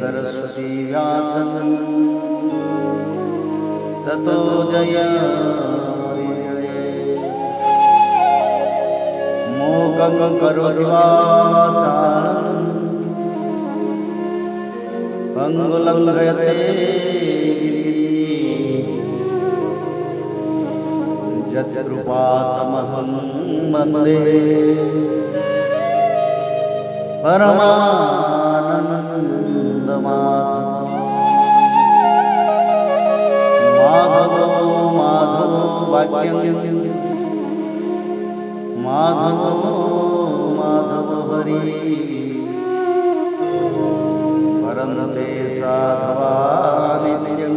सरस्वती व्यासं ततो जयमुदीरये। मूकं करोति वाचालं पंगुलंघयते यत्कृपातमहं वन्दे परमानन्दमाधवो माधवो वाक्यं माधवो हरि परन्ते साधवा नित्यं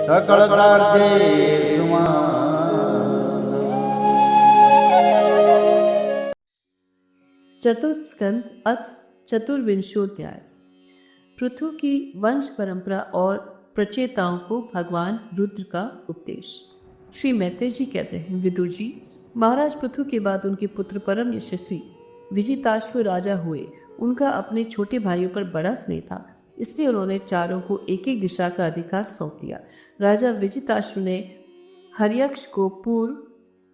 सकलकार्येषु चतुस्कंद अथ चतुर्विंशोध्याय। पृथु की वंश परंपरा और प्रचेताओं को भगवान रुद्र का उपदेश। श्री मैत्रेय जी कहते हैं, विदुर जी, महाराज पृथु के बाद उनके पुत्र परम यशस्वी विजिताश्व राजा हुए। उनका अपने छोटे भाइयों पर बड़ा स्नेह था, इसलिए उन्होंने चारों को एक एक दिशा का अधिकार सौंप दिया। राजा विजिताश्व ने हर्यक्ष को पूर्व,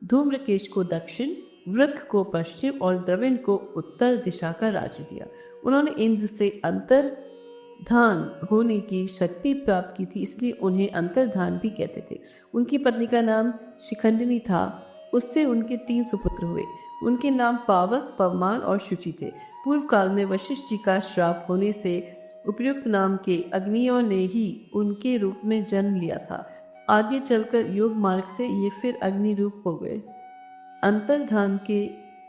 धूम्रकेश को दक्षिण, वृक्ष को पश्चिम और द्रविण को उत्तर दिशा का राज्य दिया। उन्होंने इंद्र से अंतर्धान होने की शक्ति प्राप्त की थी, इसलिए उन्हें अंतर्धान भी कहते थे। उनकी पत्नी का नाम शिखंडिनी था। उससे उनके 3 सुपुत्र हुए। उनके नाम पावक, पवमान और शुचि थे। पूर्व काल में वशिष्ठ जी का श्राप होने से उपयुक्त नाम के अग्नियों ने ही उनके रूप में जन्म लिया था। आगे चलकर योग मार्ग से ये फिर अग्नि रूप हो गए। अंतर्धान के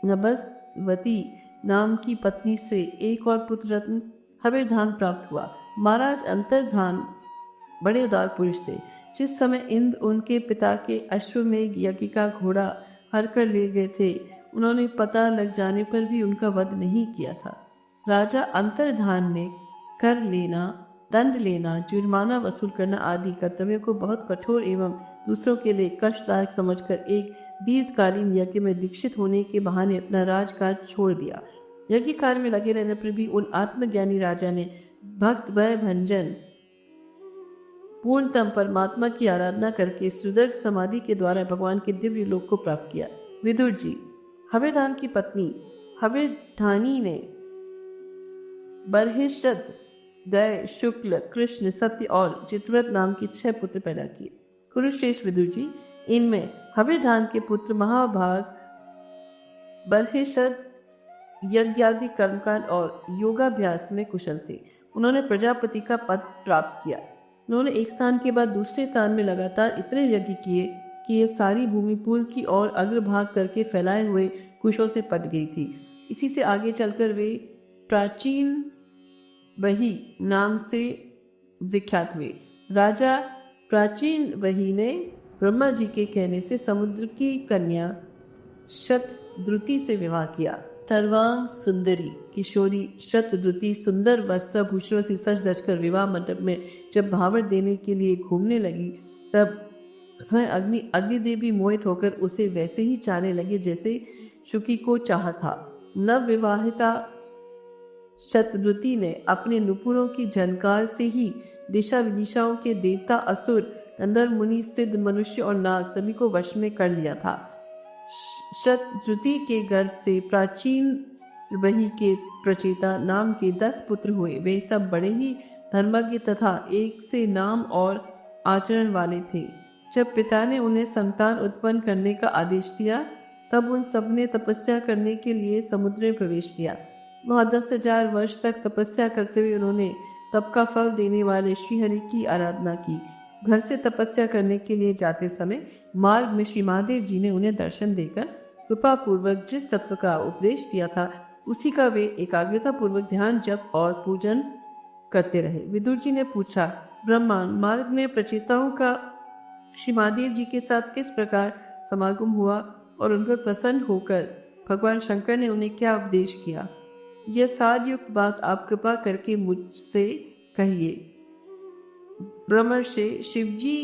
नभस्वती नाम की पत्नी से एक और पुत्र रत्न हविर्धान प्राप्त हुआ। महाराज अंतर्धान बड़े उदार पुरुष थे। जिस समय इंद्र उनके पिता के अश्वमेघ यज्ञ का घोड़ा हर कर ले गए थे, उन्होंने पता लग जाने पर भी उनका वध नहीं किया था। राजा अंतर्धान ने कर लेना, दंड लेना, जुर्माना वसूल करना आदि कर्तव्यों को बहुत कठोर एवं दूसरों के लिए कष्टदायक समझकर एक दीर्घकालीन यज्ञ में दीक्षित होने के बहाने अपना राजकाज छोड़ दिया। यज्ञ कार्य में लगे रहने पर भी उन आत्मज्ञानी राजा ने भक्त भय भंजन पूर्णतम परमात्मा की आराधना करके सुदृढ़ समाधि के द्वारा भगवान के दिव्य लोक को प्राप्त किया। विदुर जी, हविर्धान की पत्नी हविर्धानी ने बर्हिषद, दय, शुक्ल, कृष्ण, सत्य और चित्रव्रत नाम के 6 पुत्र पैदा किए। कुरुश्रेष्ठ विदुर जी, इनमें हविर्धान के पुत्र महाभाग बर्हिषद यज्ञादि कर्मकांड और योगाभ्यास में कुशल थे। उन्होंने प्रजापति का पद प्राप्त किया। उन्होंने एक स्थान के बाद दूसरे स्थान में लगातार इतने यज्ञ किए कि ये सारी भूमि पूर्व की ओर अग्रभाग करके फैलाए हुए कुशों से पट गई थी। इसी से आगे चलकर वे प्राचीन वही नाम से विख्यात हुए। राजा प्राचीन वही ने ब्रह्मा जी के कहने से समुद्र की कन्या शतद्रुति से विवाह किया। सर्वांग सुंदरी किशोरी शतद्रुति सुंदर वस्त्रभूषणों से सज धज कर विवाह मंडप में जब भावर देने के लिए घूमने लगी, तब स्वयं अग्निदेव भी मोहित होकर उसे वैसे ही चाहने लगे जैसे शुकी को चाहा था। नव विवाहिता शतद्रुति ने अपने नुपुरों की झनकार से ही दिशा विदिशाओं के देवता, असुर, अंदर मुनि, सिद्ध, मनुष्य और नाग सभी को वश में कर लिया था। शतद्रुति के गर्भ से प्राचीन वही के प्रचेता नाम के 10 पुत्र हुए। वे सब बड़े ही धर्मज्ञ तथा एक से नाम और आचरण वाले थे। जब पिता ने उन्हें संतान उत्पन्न करने का आदेश दिया, तब उन सब ने तपस्या करने के लिए समुद्र में प्रवेश किया। वहाँ 10,000 वर्ष तक तपस्या करते हुए उन्होंने तप का फल देने वाले श्रीहरि की आराधना की। घर से तपस्या करने के लिए जाते समय मार्ग में श्री महादेव जी ने उन्हें दर्शन देकर कृपा पूर्वक जिस तत्व का उपदेश दिया था, उसी का वे एकाग्रता पूर्वक ध्यान, जप और पूजन करते रहे। विदुर जी ने पूछा, ब्रह्मा, मार्ग में प्रचेताओं का श्री महादेव जी के साथ किस प्रकार समागम हुआ और उन पर प्रसन्न होकर भगवान शंकर ने उन्हें क्या उपदेश किया? यह सारयुक्त बात आप कृपा करके मुझसे कहिए। ब्रह्मर्षि शिवजी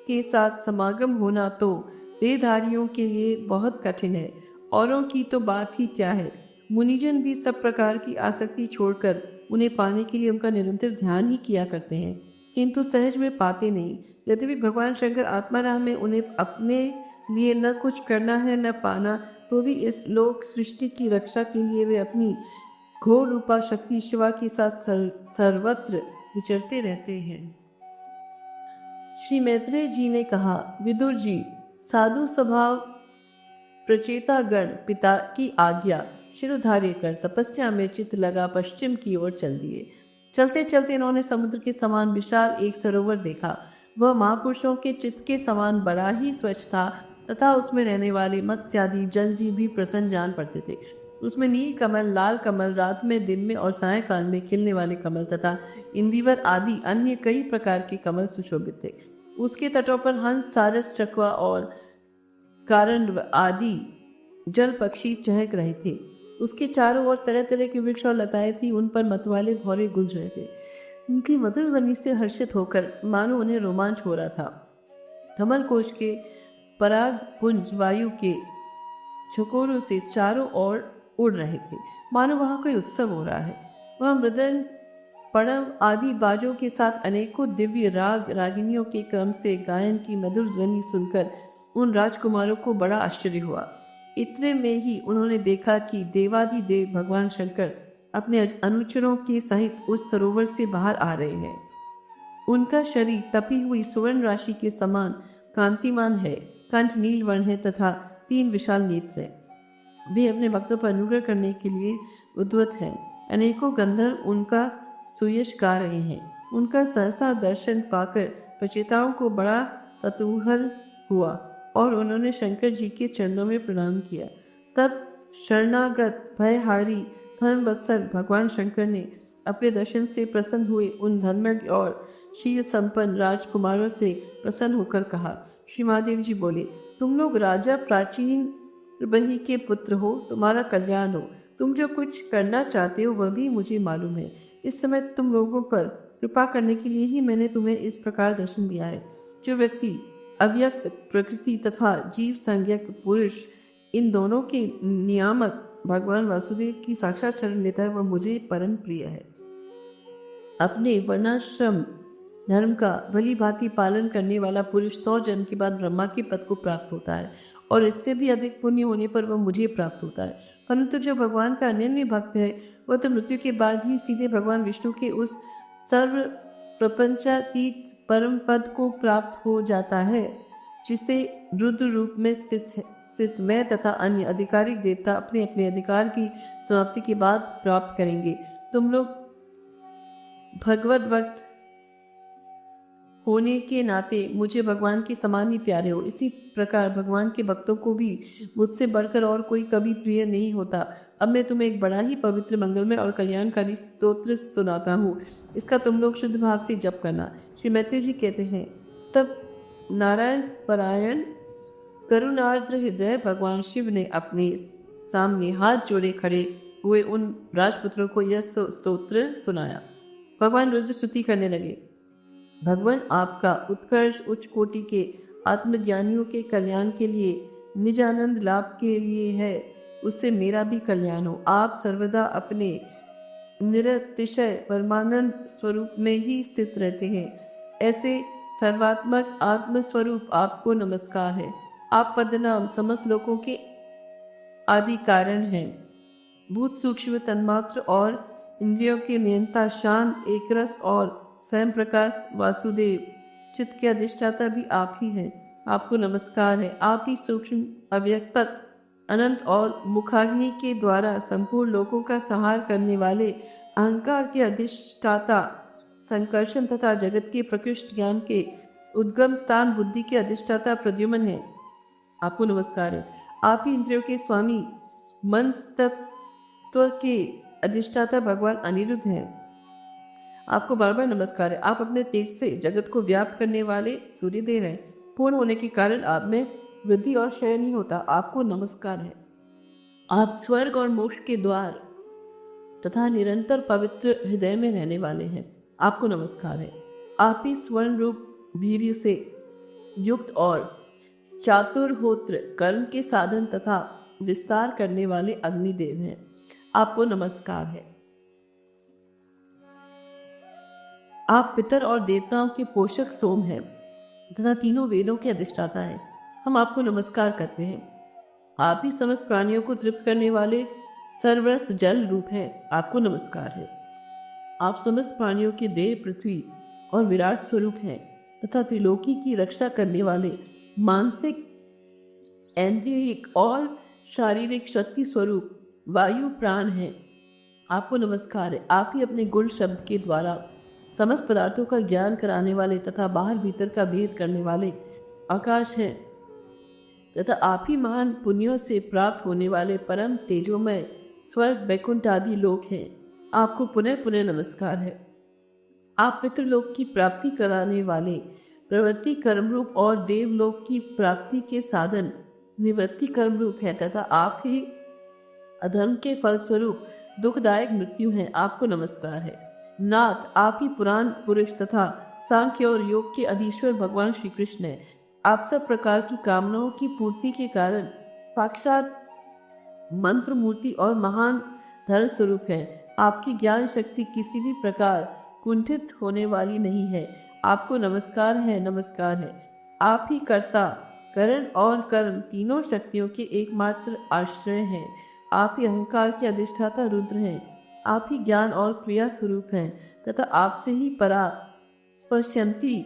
के साथ समागम होना तो देहधारियों के लिए बहुत कठिन है औरों की तो बात ही क्या है। मुनिजन भी सब प्रकार की आसक्ति छोड़कर उन्हें पाने के लिए उनका निरंतर ध्यान ही किया करते हैं, किंतु सहज में पाते नहीं। यद्यपि भगवान शंकर आत्माराम में उन्हें अपने लिए न कुछ करना है न पाना, तो भी इस लोक सृष्टि की रक्षा के लिए वे अपनी घोर रूपा शक्ति शिवा के साथ सर्वत्र विचरते रहते हैं। श्री मैत्रेय जी ने कहा, विदुर जी, साधु स्वभाव प्रचेता गण पिता की आज्ञा शिरोधार्य कर तपस्या में चित्त लगा पश्चिम की ओर चल दिए। चलते चलते इन्होंने समुद्र के समान विशाल एक सरोवर देखा। वह महापुरुषों के चित्त के समान बड़ा ही स्वच्छ था तथा उसमें रहने वाले मत्स्यादि जलजीव भी प्रसन्न जान पड़ते थे। उसमें नील कमल, लाल कमल, रात में, दिन में और सायंकाल में खिलने वाले कमल तथा इंदिवर आदि अन्य कई प्रकार के कमल सुशोभित थे। उसके तटों पर हंस, सारस, चकवा और कारण आदि जल पक्षी चहक रहे थे। उसके चारों ओर तरह तरह के वृक्ष और लताएं थी, उन पर मतवाले भौरे गूंज रहे थे। उनकी मधुर ध्वनि से हर्षित होकर मानो उन्हें रोमांच हो रहा था। कमल कोश के पराग पुंज वायु के झकोरों से चारों ओर उड़ रहे थे, मानो वहां कोई उत्सव हो रहा है। वह मृदंग, पड़व आदि बाजों के साथ अनेकों दिव्य राग रागिनियों के क्रम से गायन की मधुर ध्वनि सुनकर उन राजकुमारों को बड़ा आश्चर्य हुआ। इतने में ही उन्होंने देखा कि देवाधिदेव भगवान शंकर अपने अनुचरों के सहित उस सरोवर से बाहर आ रहे हैं। उनका शरीर तपी हुई सुवर्ण राशि के समान कांतिमान है, कंठ नील वर्ण है तथा 3 विशाल नेत्र हैं। वे अपने भक्तों पर अनुग्रह करने के लिए उद्यत हैं। अनेकों गंधर्व उनका सुयश गा रहे हैं। उनका सहसा दर्शन पाकर प्रचेताओं को बड़ा कतूहल हुआ और उन्होंने शंकर जी के चरणों में प्रणाम किया। तब शरणागत भयहारी धर्मवत्सल भगवान शंकर ने अपने दर्शन से प्रसन्न हुए उन धर्मज्ञ और शील संपन्न राजकुमारों से प्रसन्न होकर कहा। श्री महादेव जी बोले, तुम लोग राजा प्राचीन बही के पुत्र हो, तुम्हारा कल्याण हो। तुम जो कुछ करना चाहते हो वह भी मुझे मालूम है। इस समय तुम लोगों पर कृपा करने के लिए ही मैंने तुम्हें इस प्रकार दर्शन दिया है। जो व्यक्ति अव्यक्त प्रकृति तथा जीव संज्ञक पुरुष, इन दोनों के नियामक भगवान वासुदेव की साक्षात शरण लेता है, वह मुझे परम प्रिय है। अपने वर्णाश्रम धर्म का भली भांति पालन करने वाला पुरुष 100 जन्म के बाद ब्रह्मा के पद को प्राप्त होता है और इससे भी अधिक पुण्य होने पर वह मुझे प्राप्त होता है। परंतु जो भगवान का अनन्य भक्त है वह तो मृत्यु के बाद ही सीधे भगवान विष्णु के उस सर्व प्रपंचातीत परम पद को प्राप्त हो जाता है, जिसे रुद्र रूप में स्थित मैं तथा अन्य अधिकारिक देवता अपने अपने अधिकार की समाप्ति के बाद प्राप्त करेंगे। तुम लोग भगवत भक्त होने के नाते मुझे भगवान के समान ही प्यारे हो। इसी प्रकार भगवान के भक्तों को भी मुझसे बढ़कर और कोई कभी प्रिय नहीं होता। अब मैं तुम्हें एक बड़ा ही पवित्र, मंगलमय और कल्याणकारी स्तोत्र सुनाता हूँ। इसका तुम लोग शुद्ध भाव से जप करना। श्री मैत्रेय जी कहते हैं, तब नारायण परायण करुणार्द्र हृदय भगवान शिव ने अपने सामने हाथ जोड़े खड़े हुए उन राजपुत्रों को यह स्तोत्र सुनाया। भगवान रुद्र स्तुति करने लगे। भगवान, आपका उत्कर्ष उच्च कोटि के आत्मज्ञानियों के कल्याण के लिए, निज आनंद लाभ के लिए है, उससे मेरा भी कल्याण हो। आप सर्वदा अपने निरतिशय परमानंद स्वरूप में ही स्थित रहते हैं। ऐसे सर्वात्मक आत्मस्वरूप आपको नमस्कार है। आप पदनाम समस्त लोकों के आदि कारण हैं। भूत सूक्ष्म तन्मात्र और इंद्रियों के नियंता, शांत एकरस और स्वयं प्रकाश वासुदेव, चित्त के अधिष्ठाता भी आप ही हैं। आपको नमस्कार है। आप ही सूक्ष्म, अव्यक्त, अनंत और मुखाग्नि के द्वारा संपूर्ण लोकों का संहार करने वाले, अहंकार के अधिष्ठाता, संकर्षण तथा जगत के प्रकृष्ट ज्ञान के उद्गम स्थान, बुद्धि के अधिष्ठाता प्रद्युम्न है। आपको नमस्कार है। आप ही इंद्रियों के स्वामी, मन तत्व के अधिष्ठाता भगवान अनिरुद्ध हैं। आपको बार बार नमस्कार है। आप अपने तेज से जगत को व्याप्त करने वाले सूर्यदेव हैं। पूर्ण होने के कारण आप में वृद्धि और क्षय नहीं होता। आपको नमस्कार है। आप स्वर्ग और मोक्ष के द्वार तथा निरंतर पवित्र हृदय में रहने वाले हैं। आपको नमस्कार है। आप ही स्वर्ण रूप वीर्य से युक्त और चातुर्होत्र कर्म के साधन तथा विस्तार करने वाले अग्निदेव हैं। आपको नमस्कार है। आप पितर और देवताओं के पोषक सोम हैं तथा तीनों वेदों के अधिष्ठाता हैं। हम आपको नमस्कार करते हैं। आप ही समस्त प्राणियों को तृप्त करने वाले सर्वरस जल रूप हैं। आपको नमस्कार है। आप समस्त प्राणियों के देव पृथ्वी और विराट स्वरूप हैं तथा त्रिलोकी की रक्षा करने वाले मानसिक, ऐन्द्रियिक और शारीरिक शक्ति स्वरूप वायु प्राण हैं। आपको नमस्कार है। आप ही अपने गुण शब्द के द्वारा समस्त पदार्थों का ज्ञान कराने वाले तथा बाहर भीतर का भेद करने वाले आकाश हैं तथा आप ही महान पुण्यों से प्राप्त होने वाले परम तेजोमय स्वर्ग, वैकुंठ आदि लोक हैं। आपको पुनः पुनः नमस्कार है। आप पितृलोक की प्राप्ति कराने वाले प्रवृत्ति कर्मरूप और देवलोक की प्राप्ति के साधन निवृत्ति कर्मरूप है तथा आप ही अधर्म के फलस्वरूप दुखदायक मृत्यु है। आपको नमस्कार है। नाथ, आप ही पुराण पुरुष तथा सांख्य और योग के अधीश्वर भगवान श्री कृष्ण है। आप सब प्रकार की कामनाओं की पूर्ति के कारण साक्षात मंत्र मूर्ति और महान धर्म स्वरूप है। आपकी ज्ञान शक्ति किसी भी प्रकार कुंठित होने वाली नहीं है। आपको नमस्कार है, नमस्कार है। आप ही कर्ता, करण और कर्म तीनों शक्तियों के एकमात्र आश्रय हैं। आप ही अहंकार के अधिष्ठाता रुद्र हैं। आप ही ज्ञान और क्रिया स्वरूप हैं तथा आपसे ही परा, पश्यंती,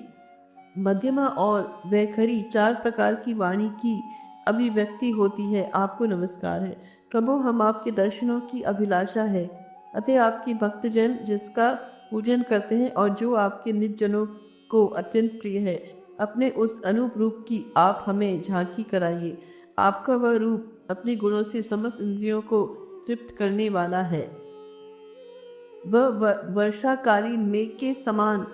मध्यमा और वैखरी चार प्रकार की वाणी की अभिव्यक्ति होती है। आपको नमस्कार है। प्रभु, हम आपके दर्शनों की अभिलाषा है। अतः आपकी भक्तजन जिसका पूजन करते हैं और जो आपके निज जनों को अत्यंत प्रिय है, अपने उस अनूप रूप की आप हमें झांकी कराइए। आपका वह रूप अपने गुणों से समस्त इंद्रियों को तृप्त करने वाला है। वह वर्षाकालीन मेघ के समान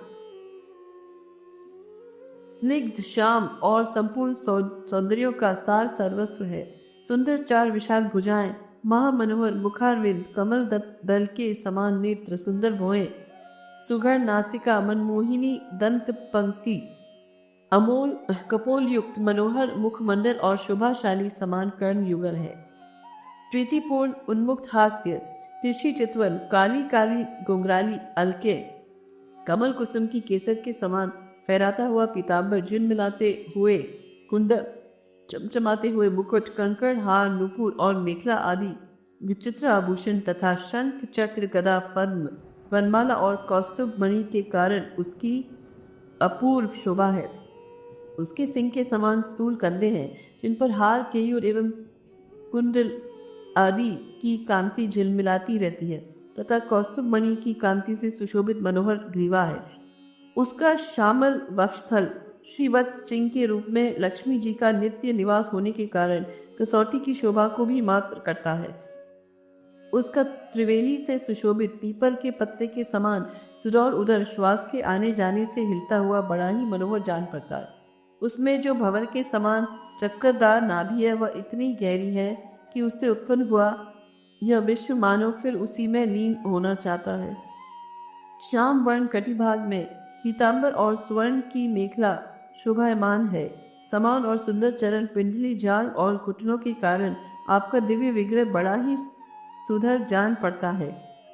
स्निग्ध, श्याम और संपूर्ण सौंदर्यों का सार सर्वस्व है। सुंदर चार विशाल भुजाएं, महामनोहर मुखारविंद, कमल दल के समान नेत्र, सुंदर भौहें, सुघड़ नासिका, मनमोहिनी दंत पंक्ति, अमोल कपोल युक्त मनोहर मुखमंडल और शोभाशाली समान कर्ण युगल है। प्रीतिपूर्ण उन्मुक्त हास्य, तिरछी चितवन, काली काली घुंघराली अलके, कमल कुसुम की केसर के समान फहराता हुआ पीताम्बर, जिन मिलाते हुए कुंडल, चमचमाते हुए मुकुट, कंकड़, हार, नुपुर और मेखला आदि विचित्र आभूषण तथा शंख, चक्र, गदा, पद्म, वनमाला और कौस्तुभ मणि के कारण उसकी अपूर्व शोभा है। उसके सिंह के समान स्थूल कंधे हैं जिन पर हार, केयूर एवं कुंडल आदि की कांति झिलमिलाती रहती है तथा कौस्तुभ मणि की कांति से सुशोभित मनोहर ग्रीवा है। उसका श्यामल वक्षस्थल श्रीवत्स चिन्ह के रूप में लक्ष्मी जी का नित्य निवास होने के कारण कसौटी की शोभा को भी मात्र करता है। उसका त्रिवेणी से सुशोभित पीपल के पत्ते के समान सुडौल उदर श्वास के आने जाने से हिलता हुआ बड़ा ही मनोहर जान पड़ता है। उसमें जो भंवर के समान चक्करदार नाभि है वह इतनी गहरी है कि उससे उत्पन्न हुआ यह विश्व मानव फिर उसी में लीन होना चाहता है। श्याम वर्ण कटिभाग में पीताम्बर और स्वर्ण की मेखला शोभायमान है। समान और सुंदर चरण, पिंडली, जाल और घुटनों के कारण आपका दिव्य विग्रह बड़ा ही सुधर जान पड़ता है।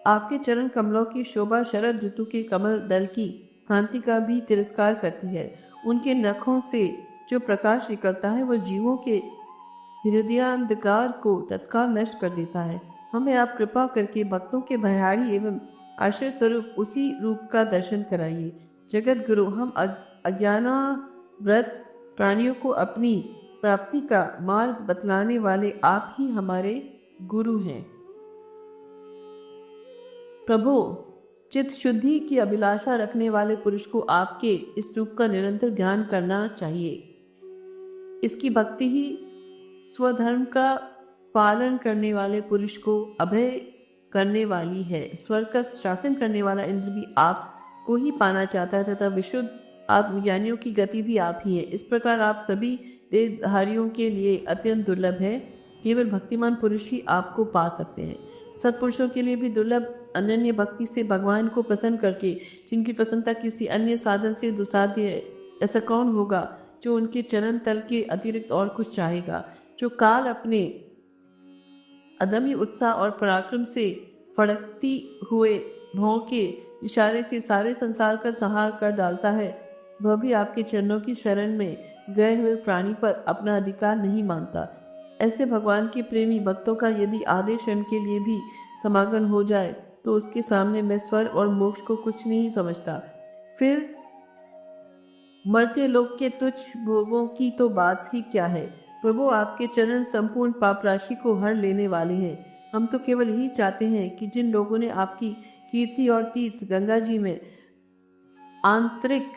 आपके चरण कमलों की शोभा शरद ऋतु के कमल दल की कांति का भी तिरस्कार करती है। उनके नखों से जो प्रकाश निकलता है वह जीवों के हृदयांधकार को तत्काल नष्ट कर देता है। हमें आप कृपा करके भक्तों के भयहारी एवं आश्रय स्वरूप उसी रूप का दर्शन कराइए। जगत गुरु, हम अज्ञानाव्रत प्राणियों को अपनी प्राप्ति का मार्ग बतलाने वाले आप ही हमारे गुरु हैं। प्रभु, चित्त शुद्धि की अभिलाषा रखने वाले पुरुष को आपके इस रूप का निरंतर ध्यान करना चाहिए। इसकी भक्ति ही स्वधर्म का पालन करने वाले पुरुष को अभय करने वाली है। स्वर्ग का शासन करने वाला इंद्र भी आपको ही पाना चाहता है तथा विशुद्ध आत्मज्ञानियों की गति भी आप ही है। इस प्रकार आप सभी देहधारियों के लिए अत्यंत दुर्लभ है। केवल भक्तिमान पुरुष ही आपको पा सकते हैं। सत्पुरुषों के लिए भी दुर्लभ अनन्य भक्ति से भगवान को प्रसन्न करके, जिनकी प्रसन्नता किसी अन्य साधन से दुसाध्य है, ऐसा कौन होगा जो उनके चरण तल के अतिरिक्त और कुछ चाहेगा। जो काल अपने अदम्य उत्साह और पराक्रम से फड़कती हुए भौं के इशारे से सारे संसार का संहार कर डालता है, वह भी आपके चरणों की शरण में गए हुए प्राणी पर अपना अधिकार नहीं मानता। ऐसे भगवान के प्रेमी भक्तों का यदि आधे क्षण के लिए भी समागम हो जाए तो उसके सामने मैं स्वर्ग और मोक्ष को कुछ नहीं समझता। फिर मरते लोग के तुच्छ भोगों की तो बात ही क्या है। प्रभु, आपके चरण संपूर्ण पाप राशि को हर लेने वाले हैं। हम तो केवल यही चाहते हैं कि जिन लोगों ने आपकी कीर्ति और तीर्थ गंगा जी में आंतरिक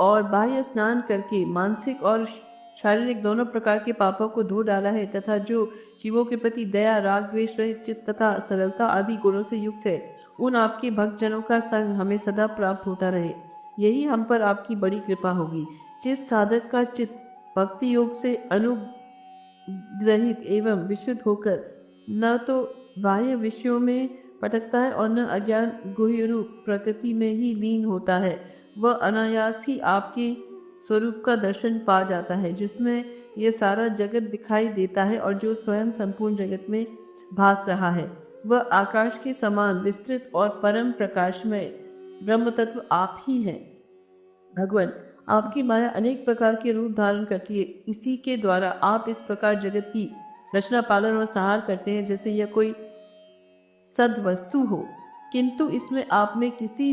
और बाह्य स्नान करके मानसिक और शारीरिक दोनों प्रकार के पापों को धो डाला है तथा जो जीवों के प्रति दया, राग, द्वेष रहित चित्त तथा सरलता आदि गुणों से युक्त है, उन आपके भक्तजनों का संग हमें सदा प्राप्त होता रहे। यही हम पर आपकी बड़ी कृपा होगी। जिस साधक का चित्त भक्ति योग से अनुग्रहित एवं विशुद्ध होकर न तो बाह्य विषयों में भटकता है और न अज्ञान गुह्य रूप प्रकृति में ही लीन होता है, वह अनायास ही आपके स्वरूप का दर्शन पा जाता है, जिसमें यह सारा जगत दिखाई देता है और जो स्वयं संपूर्ण जगत में भास रहा है, वह आकाश के समान विस्तृत और परम प्रकाशमय ब्रह्म तत्व आप ही हैं। भगवान, आपकी माया अनेक प्रकार के रूप धारण करती है। इसी के द्वारा आप इस प्रकार जगत की रचना, पालन और संहार करते हैं जैसे यह कोई सद्वस्तु हो, किंतु इसमें आप में किसी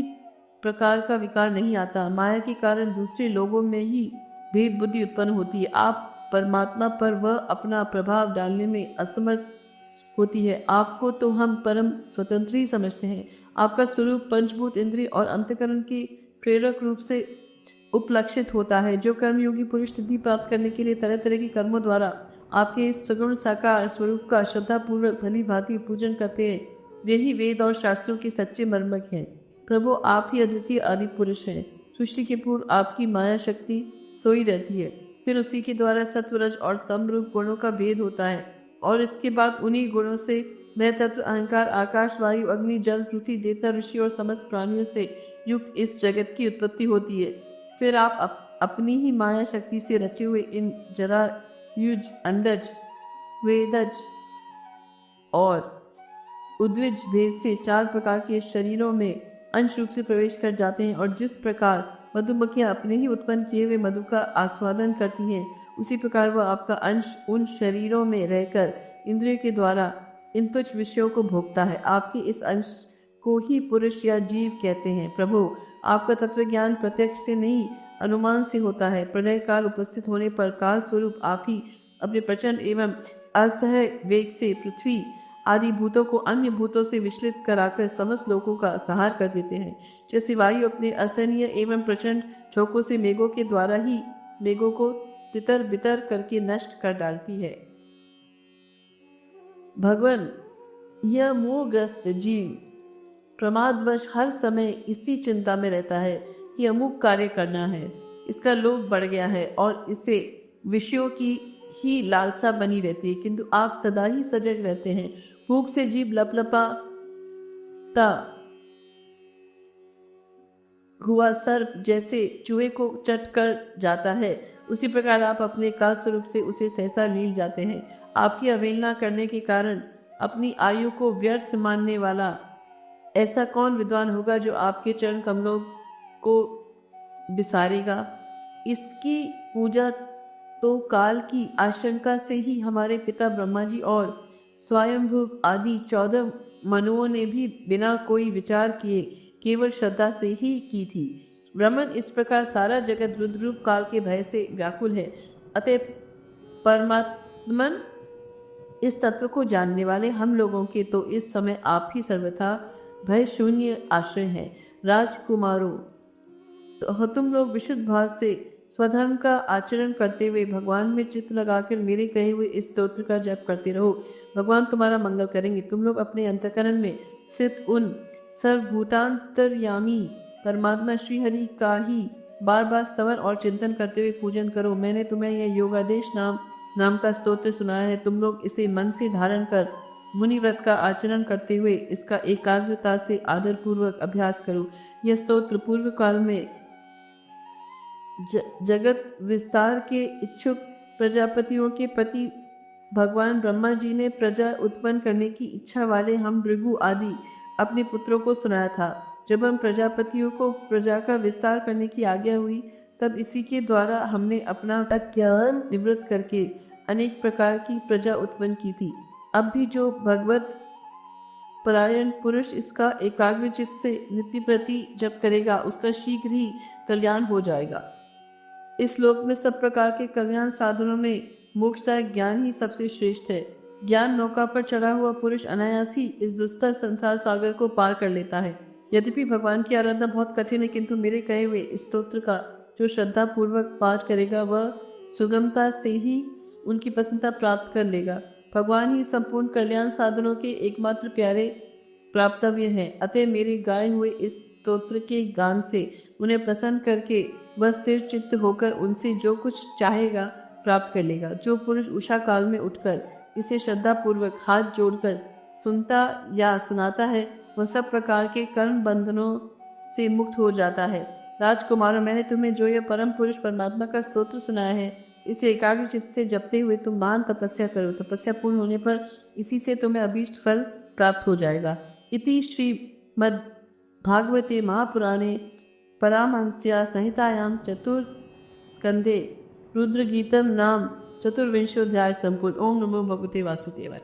प्रकार का विकार नहीं आता। माया के कारण दूसरे लोगों में ही भेद बुद्धि उत्पन्न होती है। आप परमात्मा पर वह अपना प्रभाव डालने में असमर्थ होती है। आपको तो हम परम स्वतंत्र ही समझते हैं। आपका स्वरूप पंचभूत, इंद्रिय और अंतकरण के प्रेरक रूप से उपलक्षित होता है। जो कर्मयोगी पुरुष सिद्धि प्राप्त करने के लिए तरह तरह के कर्मों द्वारा आपके इस सगुण साकार स्वरूप का श्रद्धापूर्वक भली भांति पूजन करते हैं, वे ही वेद और शास्त्रों के सच्चे मर्मज्ञ हैं। प्रभु, आप ही अद्वितीय आदि पुरुष हैं। सृष्टि के पूर्व आपकी माया शक्ति सोई रहती है, फिर उसी के द्वारा सत्वरज और तम रूप गुणों का भेद होता है और इसके बाद उन्हीं गुणों से मैं तत्व, अहंकार, आकाश, वायु, अग्नि, जल, पृथ्वी, देवता, ऋषि और समस्त प्राणियों से युक्त इस जगत की उत्पत्ति होती है। फिर आप अपनी ही माया शक्ति से रचे हुए इन जरा युज, अंडज, वेदज और उद्विज भेद से 4 प्रकार के शरीरों में अंश रूप से प्रवेश कर जाते हैं और जिस प्रकार मधुमक्खियां अपने ही उत्पन्न किए हुए मधु का आस्वादन करती हैं, उसी प्रकार वह आपका अंश उन शरीरों में रहकर इंद्रियों के द्वारा इन तुच्छ विषयों को भोगता है। आपके इस अंश को ही पुरुष या जीव कहते हैं। प्रभु, आपका तत्व ज्ञान प्रत्यक्ष से नहीं, अनुमान से होता है। प्रलय काल उपस्थित होने पर काल स्वरूप आप ही अपने प्रचंड एवं असह्य वेग से पृथ्वी आदि भूतों को अन्य भूतों से विचलित कराकर समस्त लोगों का संहार कर देते हैं। जैसे वायु अपने असहनीय एवं प्रचंड झोंकों से मेघों के द्वारा ही मेघों को तितर बितर करके नष्ट कर डालती है। भगवान, यह मोहग्रस्त जीव प्रमादवश हर समय इसी चिंता में रहता है कि अमुक कार्य करना है, इसका लोभ बढ़ गया है और इसे विषयों की ही लालसा बनी रहती है, किंतु आप सदा ही सजग रहते हैं। भूख से जीव लपलपाता हुआ सर्प जैसे चूहे को चट कर जाता है, उसी प्रकार आप अपने काल स्वरूप से उसे सहसा लील जाते हैं। आपकी अवहेलना करने के कारण अपनी आयु को व्यर्थ मानने वाला ऐसा कौन विद्वान होगा जो आपके चरण कमलों को बिसारेगा। इसकी पूजा तो काल की आशंका से ही हमारे पिता ब्रह्मा जी और स्वयंभू आदि 14 मनुओं ने भी बिना कोई विचार किए केवल श्रद्धा से ही की थी। ब्रह्मन, इस प्रकार सारा जगत रुद्ररूप काल के भय से व्याकुल है। अतः परमात्मन, इस तत्व को जानने वाले हम लोगों के तो इस समय आप ही सर्वथा भय शून्य आश्रय हैं। राजकुमारों, तो तुम लोग विशुद्ध भाव से स्वधर्म का आचरण करते हुए भगवान में चित्त लगाकर मेरे कहे हुए इस स्तोत्र का जप करते रहो। भगवान तुम्हारा मंगल करेंगे। तुम लोग अपने अंतःकरण में स्थित उन सर्वभूतांतर्यामी परमात्मा श्री हरि का ही बार बार स्तवन और चिंतन करते हुए पूजन करो। मैंने तुम्हें यह योगादेश नाम का स्तोत्र सुनाया है। तुम लोग इसे मन से धारण कर मुनि व्रत का आचरण करते हुए इसका एकाग्रता से आदर पूर्वक अभ्यास करो। यह स्तोत्र पूर्व काल में जगत विस्तार के इच्छुक प्रजापतियों के पति भगवान ब्रह्मा जी ने प्रजा उत्पन्न करने की इच्छा वाले हम भृगु आदि अपने पुत्रों को सुनाया था। जब हम प्रजापतियों को प्रजा का विस्तार करने की आज्ञा हुई, तब इसी के द्वारा हमने अपना अज्ञान निवृत्त करके अनेक प्रकार की प्रजा उत्पन्न की थी। अब भी जो भगवत परायण पुरुष इसका एकाग्र चित्त से नित्य प्रति जप करेगा, उसका शीघ्र ही कल्याण हो जाएगा। इस लोक में सब प्रकार के कल्याण साधनों में मोक्षदायक ज्ञान ही सबसे श्रेष्ठ है। ज्ञान नौका पर चढ़ा हुआ पुरुष अनायास ही इस दुस्तर संसार सागर को पार कर लेता है। यद्यपि भगवान की आराधना बहुत कठिन है, किंतु मेरे कहे हुए इस स्तोत्र का जो श्रद्धा पूर्वक पाठ करेगा वह सुगमता से ही उनकी प्रसन्नता प्राप्त कर लेगा। भगवान ही संपूर्ण कल्याण साधनों के एकमात्र प्यारे प्राप्तव्य है। अतः मेरे गाए हुए इस स्तोत्र के गान से उन्हें प्रसन्न करके वह स्थिर चित्त होकर उनसे जो कुछ चाहेगा प्राप्त कर लेगा। जो पुरुष उषा काल में उठकर इसे श्रद्धा पूर्वक हाथ जोड़कर सुनता या सुनाता है, वह सब प्रकार के कर्म बंधनों से मुक्त हो जाता है। राजकुमारों, मैंने तुम्हें जो यह परम पुरुष परमात्मा का स्तोत्र सुनाया है, इसे एकाग्र चित्त से जपते हुए तुम महान तपस्या करो। तपस्या पूर्ण होने पर इसी से तुम्हें अभीष्ट फल प्राप्त हो जाएगा। इति श्रीमद् भागवते महापुराणे परामहंस्या संहितायां चतुर्स्कंधे रुद्रगीतम नाम चतुर्विंशोऽध्याय संपूर्ण। ओम नमो भगवते वासुदेवाय।